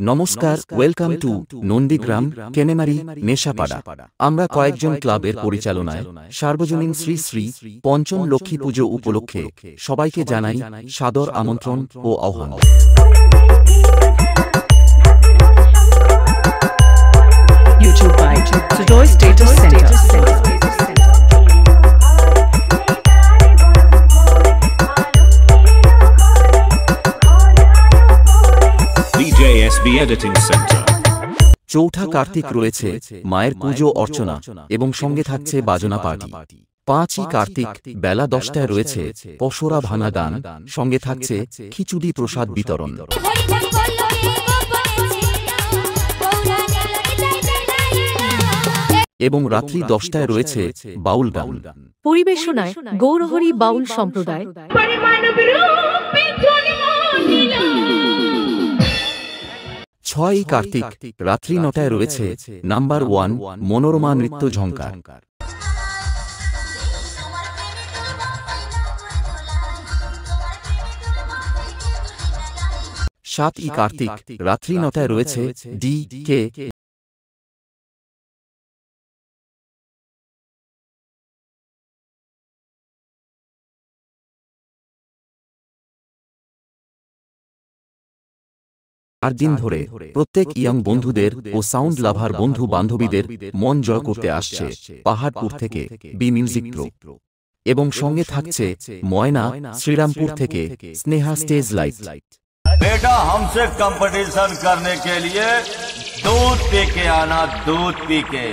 নমস্কার, welcome to Nandigram কেনেমারি নেশাপাড়া। আমরা কয়েকজন ক্লাবের পরিচালনায় সার্বজনীন শ্রী শ্রী পঞ্চম লক্ষ্মী পুজো উপলক্ষে সবাইকে জানাই সাদর আমন্ত্রণ ও আহ্বান। YouTube by Sujoy Status Center. DJSB Editing Center. চৌঠা কার্তিক রয়েছে মায়ের পুজো অর্চনা এবং সঙ্গে থাকছে বাজনা পার্টি। 5ই কার্তিক বেলা 10টায় রয়েছে পশরা ভাঙা গান, সঙ্গে থাকছে খিচুড়ি প্রসাদ বিতরণ এবং রাত্রি 10টায় রয়েছে বাউল গান। পরিবেশনায় গৌরহরি বাউল সম্প্রদায়। 6ই কার্তিক রাত্রি 9টায় রয়েছে নাম্বার 1 মনোরমা নৃত্য ঝঙ্কার। 7ই কার্তিক রাত্রি 9টায় রয়েছে DK। 4 দিন ধরে প্রত্যেক ইয়ং বন্ধুদের ও সাউন্ড লাভার বন্ধু বান্ধবীদের মন জয় করতে আসছে পাহাড়পুর থেকে বি মিউজিক প্রো, এবং সঙ্গে থাকছে ময়না শ্রীরামপুর থেকে স্নেহা স্টেজ লাইট। बेटा हमसे कंपटीशन करने के लिए दूध पी के आना, दूध पी के।